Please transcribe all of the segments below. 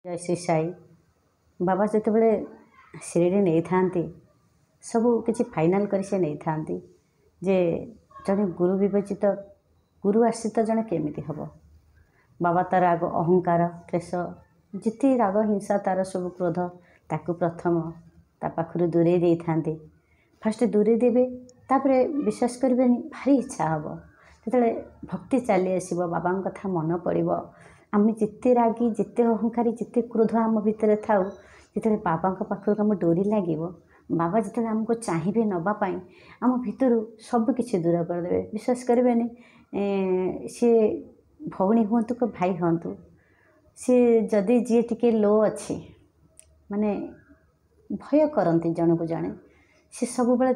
जय श्री साई बाबा जितेबले शिरडी नहीं था सबू किसी फाइनाल कर से नहीं था जे जड़े गुरु विवेचित गुरु आश्रित जड़े केमिति हम बाबा तार आग अहंकार क्लेश जिते राग हिंसा तार सब क्रोध ताकू प्रथम ता पाखु दूरे दे था फास्ट दूरे देवे तापर विश्वास करें भारी इच्छा हम जो भक्ति चली आसो बाबा कथा मन पड़ो आम जिते रागी जिते अहंकारी जिते क्रोध आम भितर था जो बाबा पाखक आम डोरी लगे बाबा जो आमको चाहिए नापी आम भितर सबकि दूर करदे विश्वास करें सी भौणी हूँ कि भाई हूँ सी जदि जी टी लो अच्छी माने भय करती जन को जड़े सी सब बेले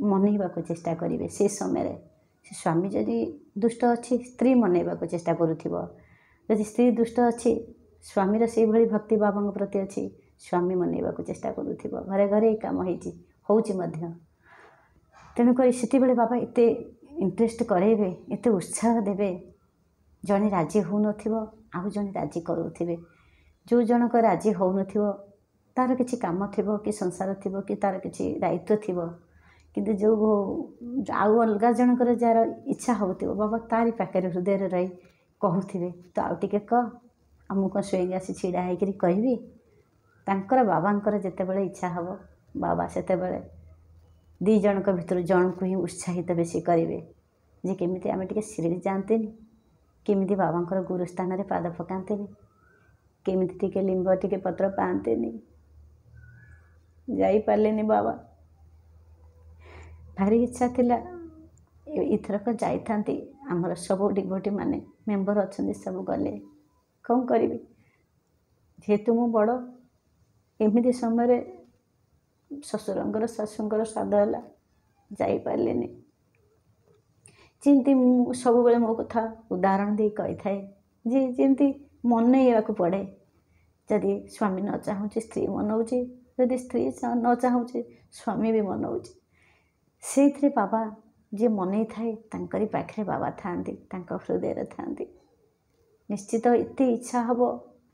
मनइबा चेष्टा करेंगे से समय से स्वामी जदि दुष्ट अच्छी स्त्री मनइबा चेष्टा करुथिबो जदि स्त्री दुष्ट अच्छी स्वामीर से भाई भक्ति बाबा प्रति अच्छी स्वामी मनइबा चेष्टा करुथिबो घरे घरे काम होउची तेणुक से बाबा एत इंटरेस्ट करेबे एत उत्साह देवे जड़े राजी हो आउ जड़े राजी करुथिबे जो जनक राजी हो तार किसी काम थी कि संसार थी कि तार किसी दायित्व थी किंतु जो आउ अलग जनकर जार इच्छा हो बाबा तारी पाखे हृदय रही कहूथे तो आउ टे कह आमको स्वयं आसी छिड़ा होकर कहबी तांकर बाबांकर जितेबाला इच्छा हम बाबा से दी जनक भितर जन को ही उत्साहित बेसी करेंगे जे केमिति आम टे शिरडी जाते केमिति बाबांकर गुरुस्थान में पाद पकाते केमिति टे लिंब टे पत्र पाते जाई पारे बाबा भारी इच्छा थिला इथरक जाई थांती आमर सब डिवोटी माने मेंबर अच्छा सब गले कौन करी जेहेतु मु बड़ एमती समय शशुर शाशुर श्राद्ध है जाई पारे जमी सब बेले मो कथा उदाहरण दे कही थाए जे जमी मनइवाक पड़े जदि स्वामी न चाहूँगी स्त्री मनाऊँगी जदि स्त्री न चाहूँगी स्वामी भी मनाऊँगी से बाबा जे मन थाए तांकरी पाखे बाबा था हृदय था निश्चित एत इच्छा हम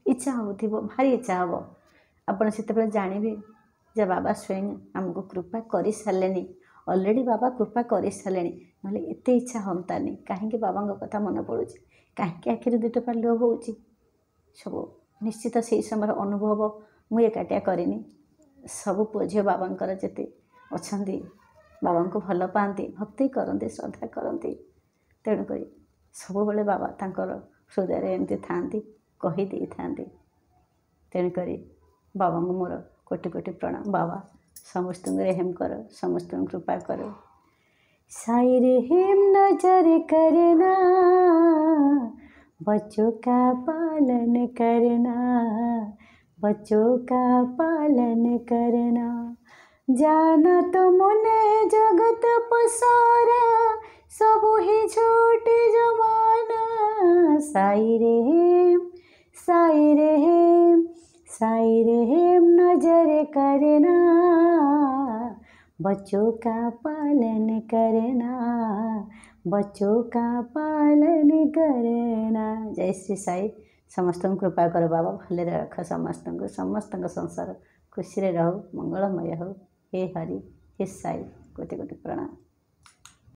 इच्छा हो भारी इच्छा हम आपड़ से जानवे जे बाबा स्वयं आमको कृपा कर सारे अलरेडी बाबा कृपा कर सारे ना एत इच्छा हमतानी कहीं बाबा कथा मन पड़ू कहीं आखिर दुटपा लुह हो सब निश्चित से समय अनुभव मुझे एकाटिया करनी सब पुओ झील बाबा जिते अच्छा बाबा को भल पाती भक्ति करते श्रद्धा करती तेणुक सब बेले बाबा तांकर हृदय एमती था कहीदे था तेणुक बाबा को मोर कोटि कोटि प्रणाम बाबा समस्त हेम कर समस्त कृपा कर साई रे हेम नजर करना बच्चों का पालन करना बच्चों का पालन करना जाना तो मुने जगत पसारा सब ही झूठ जमाना साई रे हेम साई रे हेम साई रे हेम नजर करना बच्चों का पालन करना बच्चों का पालन करना। जय श्री साई समस्त कृपा कर बाबा भले रख समस्त संसार खुशी रहू मंगलमय हो हे हरि हे साई कोटि कोटि प्रणाम।